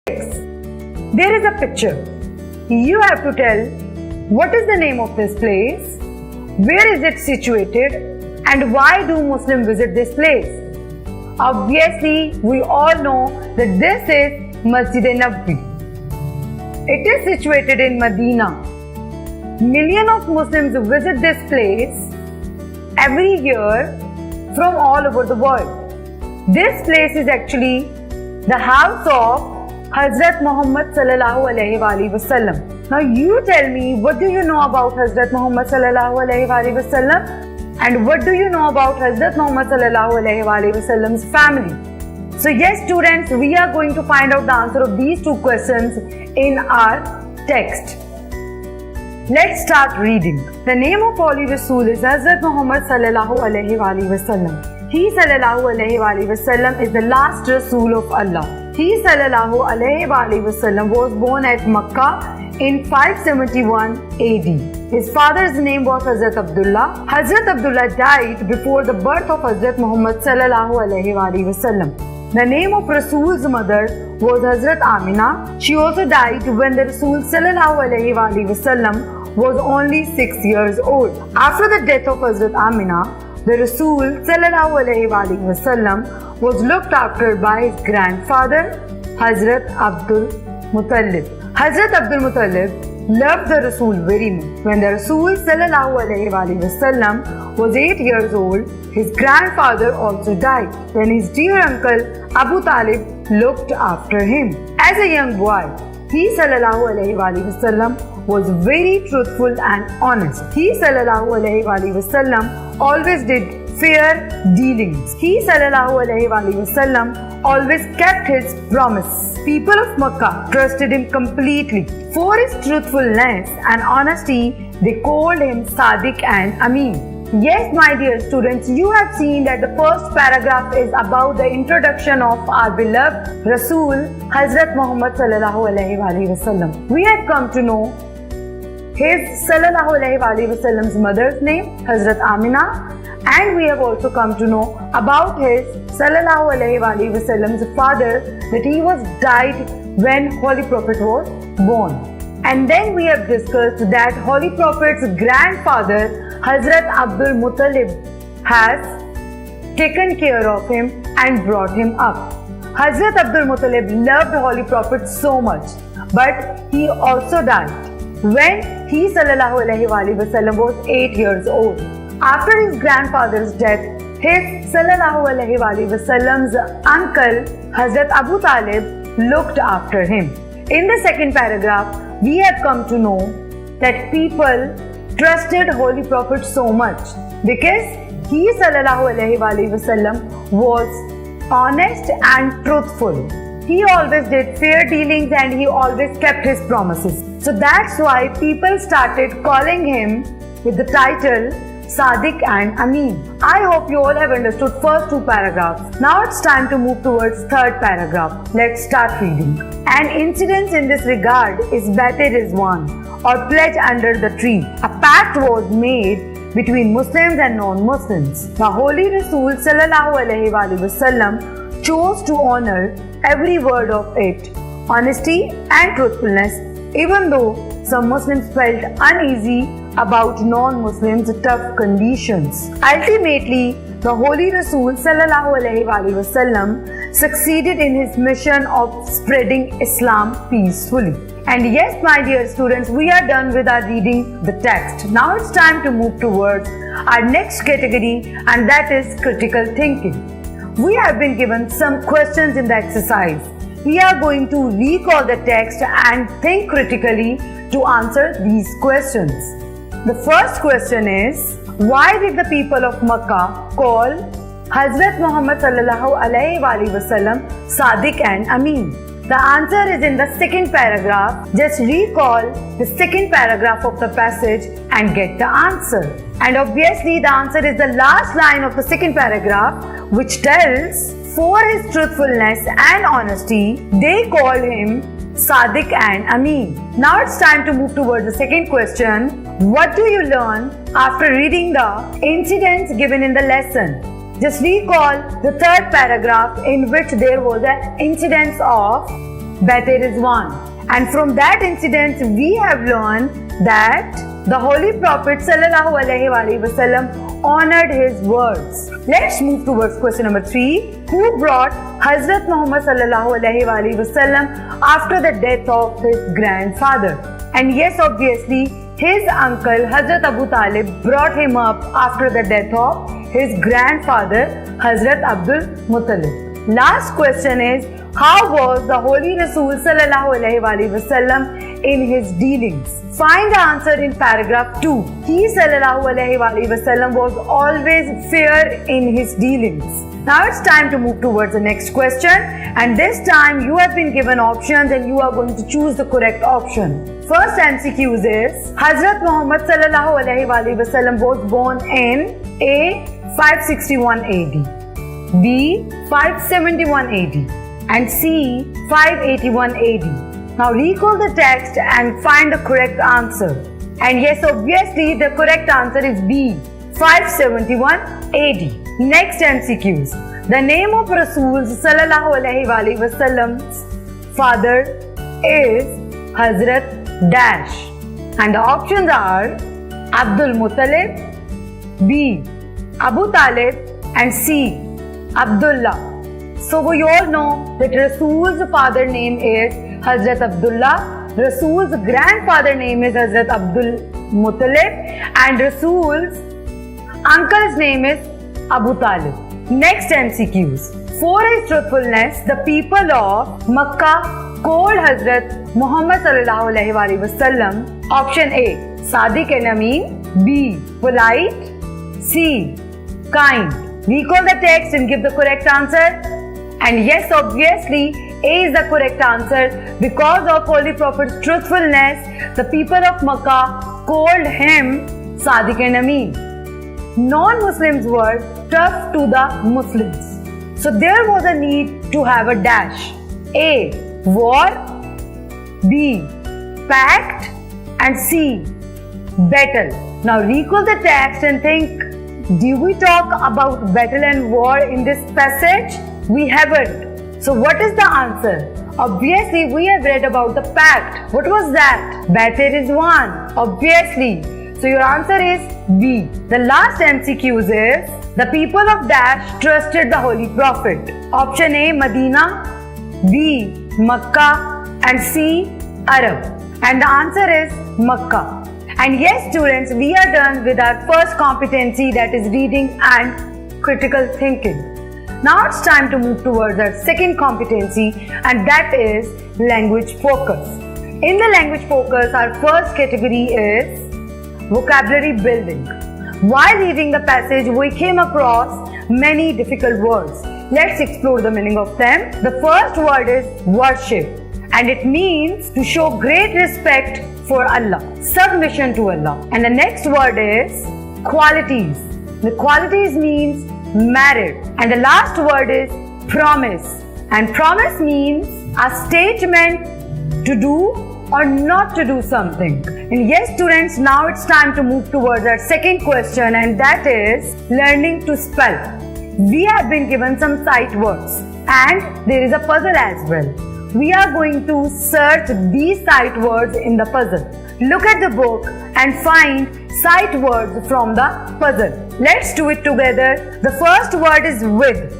There is a picture. You have to tell what is the name of this place, where is it situated, and why do Muslims visit this place? Obviously, we all know that this is Masjid-e-Nabawi. It is situated in Medina. Millions of Muslims visit this place every year from all over the world. This place is actually the house of Hazrat Muhammad sallallahu alaihi wasallam. Now you tell me, what do you know about Hazrat Muhammad sallallahu alaihi wasallam? And what do you know about Hazrat Muhammad sallallahu alaihi wasallam's family? So yes students, we are going to find out the answer of these two questions in our text. Let's start reading. The name of Holy Rasul is Hazrat Muhammad sallallahu alaihi wasallam. He sallallahu alaihi wasallam is the last Rasul of Allah. He sallallahu alaihi wasallam was born at Makkah in 571 AD. His father's name was Hazrat Abdullah. Hazrat Abdullah died before the birth of Hazrat Muhammad sallallahu alaihi wasallam. The name of Rasul's mother was Hazrat Amina. She also died when the Rasul sallallahu alaihi wasallam was only 6 years old. After the death of Hazrat Amina, the Rasul sallallahu alaihi wasallam was looked after by his grandfather Hazrat Abdul Muttalib. Hazrat Abdul Muttalib loved the Rasul very much. When the Rasul sallallahu alaihi wasallam was 8 years old, his grandfather also died. Then his dear uncle Abu Talib looked after him. As a young boy, he sallallahu alaihi wasallam was very truthful and honest. He sallallahu alaihi wasallam always did fair dealings. He sallallahu alaihi wasallam always kept his promise. People of Makkah trusted him completely. For his truthfulness and honesty, they called him Sadiq and Amin. Yes, my dear students, you have seen that the first paragraph is about the introduction of our beloved Rasul, Hazrat Muhammad sallallahu alaihi wasallam. We have come to know his sallallahu alaihi wasallam's mother's name, Hazrat Amina, and we have also come to know about his sallallahu alaihi wasallam's father, that he was died when Holy Prophet was born. And then we have discussed that Holy Prophet's grandfather Hazrat Abdul Muttalib has taken care of him and brought him up. Hazrat Abdul Muttalib loved Holy Prophet so much, but he also died when he sallallahu alaihi wasallam was 8 years old. After his grandfather's death, his sallallahu alaihi wasallam's uncle Hazrat Abu Talib looked after him. In the second paragraph, we have come to know that people trusted Holy Prophet so much because he sallallahu alaihi wasallam was honest and truthful. He always did fair dealings and he always kept his promises. So that's why people started calling him with the title Sadiq and Amin. I hope you all have understood first two paragraphs. Now it's time to move towards third paragraph. Let's start reading. An incident in this regard is better is one, or pledge under the tree. A pact was made between Muslims and non-Muslims. The Holy Rasul sallallahu alaihi wasallam chose to honor every word of it, honesty and truthfulness, even though some Muslims felt uneasy about non-Muslims' tough conditions. Ultimately, the Holy Rasul sallallahu alaihi wasallam succeeded in his mission of spreading Islam peacefully. And yes, my dear students, we are done with our reading the text. Now it's time to move towards our next category, and that is critical thinking. We have been given some questions in the exercise. We are going to recall the text and think critically to answer these questions. The first question is, why did the people of Makkah call Hazrat Muhammad sallallahu alaihi wasallam Sadiq and Amin? The answer is in the second paragraph. Just recall the second paragraph of the passage and get the answer. And obviously the answer is the last line of the second paragraph, which tells, for his truthfulness and honesty, they called him Sadiq and Amin. Now it's time to move towards the second question. What do you learn after reading the incidents given in the lesson? Just recall the third paragraph in which there was an incident of better is one. And from that incident, we have learned that the Holy Prophet ﷺ honored his words. Let's move towards question number 3. Who brought Hazrat Muhammad ﷺ after the death of his grandfather? And yes, obviously, his uncle Hazrat Abu Talib brought him up after the death of his grandfather Hazrat Abdul Muttalib. Last question is, how was the Holy Rasul ﷺ in his dealings? Find the answer in paragraph 2. He ﷺ was always fair in his dealings. Now it's time to move towards the next question, and this time you have been given options and you are going to choose the correct option. First MCQs is, Hazrat Muhammad ﷺ was born in A. 561 AD, B. 571 AD, and C. 581 AD. Now recall the text and find the correct answer. And yes, obviously the correct answer is B. 571 AD. Next MCQs. The name of Rasul ﷺ's father is Hazrat Dash. And the options are Abdul Muttalib, B. Abu Talib, and C. Abdullah. So we all know that Rasul's father name is Hazrat Abdullah, Rasul's grandfather name is Hazrat Abdul Muttalib, and Rasul's uncle's name is Abu Talib. Next MCQs. For his truthfulness, the people of Makkah called Hazrat Muhammad ﷺ option A. Sadiq and Ameen, B. Polite, C. Kind. Recall the text and give the correct answer. And yes, obviously, A is the correct answer. Because of Holy Prophet's truthfulness, the people of Makkah called him Sadiq and Ameen. Non-Muslims were tough to the Muslims. So there was a need to have a dash. A. War, B. Pact, and C. Battle. Now recall the text and think, do we talk about battle and war in this passage? We haven't. So what is the answer? Obviously, we have read about the pact. What was that? Better is one. Obviously. So your answer is B. The last MCQs is, the people of Dash trusted the Holy Prophet. Option A. Medina, B. Makkah, and C. Arab. And the answer is Makkah. And yes, students, we are done with our first competency, that is reading and critical thinking. Now it's time to move towards our second competency, and that is language focus. In the language focus, our first category is vocabulary building. While reading the passage, we came across many difficult words. Let's explore the meaning of them. The first word is worship, and it means to show great respect for Allah, submission to Allah. And the next word is qualities. The qualities means merit. And the last word is promise. And promise means a statement to do or not to do something. And yes, students, now it's time to move towards our second question, and that is learning to spell. We have been given some sight words and there is a puzzle as well. We are going to search these sight words in the puzzle. Look at the book and find sight words from the puzzle. Let's do it together. The first word is with.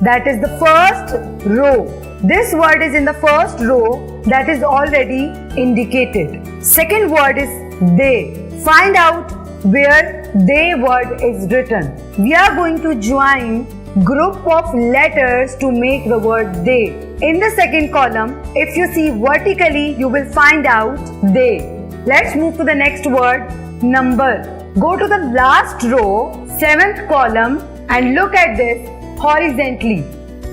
That is the first row. This word is in the first row, that is already indicated. Second word is they. Find out where they word is written. We are going to join group of letters to make the word they. In the second column, if you see vertically, you will find out they. Let's move to the next word, number. Go to the last row, 7th column, and look at this horizontally.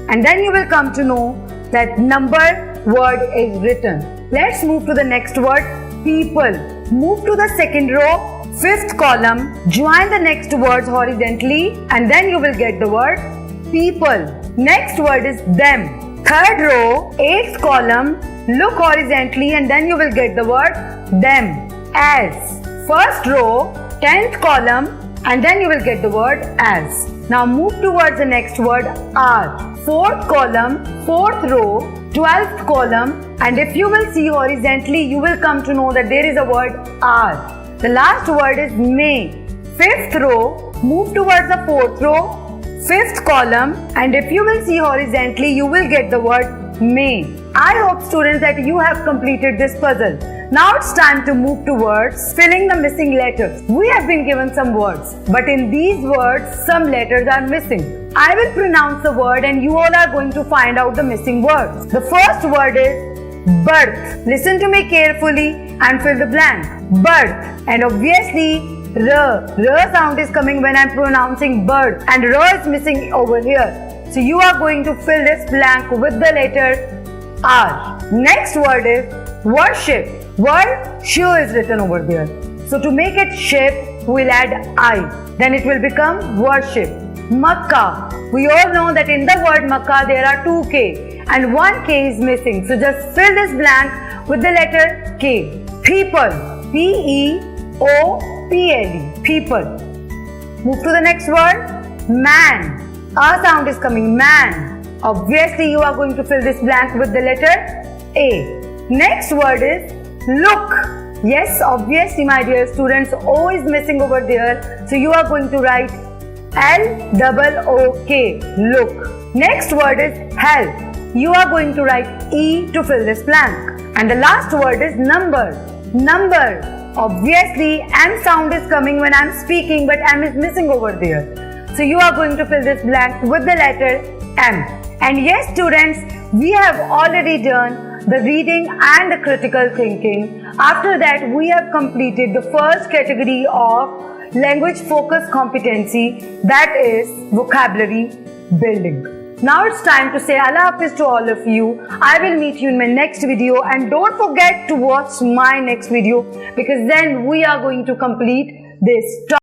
And then you will come to know that number word is written. Let's move to the next word, people. Move to the second row, 5th column, join the next words horizontally, and then you will get the word people. Next word is them. 3rd row, 8th column, look horizontally and then you will get the word them. As. 1st row, 10th column, and then you will get the word as. Now move towards the next word, are. 4th column, 4th row, 12th column, and if you will see horizontally, you will come to know that there is a word are. The last word is may. 5th row, move towards the 4th row, 5th column, and if you will see horizontally, you will get the word may. I hope students that you have completed this puzzle. Now it's time to move towards filling the missing letters. We have been given some words, but in these words, some letters are missing. I will pronounce the word and you all are going to find out the missing words. The first word is birth. Listen to me carefully and fill the blank. Birth. And obviously, R sound is coming when I am pronouncing birth, and R is missing over here. So you are going to fill this blank with the letter R. Next word is worship. Word show is written over there. So to make it ship, we'll add I. Then it will become worship. Makkah. We all know that in the word Makkah there are 2 K and 1 K is missing. So just fill this blank with the letter K. People. People. People. Move to the next word. Man. A sound is coming. Man. Obviously, you are going to fill this blank with the letter A. Next word is look. Yes, obviously, my dear students, O is missing over there. So you are going to write L-O-O-K. Look. Next word is help. You are going to write E to fill this blank. And the last word is number. Number. Obviously, M sound is coming when I am speaking, but M is missing over there. So you are going to fill this blank with the letter M. And yes, students, we have already done the reading and the critical thinking. After that, we have completed the first category of language focus competency, that is vocabulary building. Now it's time to say Allah Hafiz to all of you. I will meet you in my next video, and don't forget to watch my next video because then we are going to complete this topic.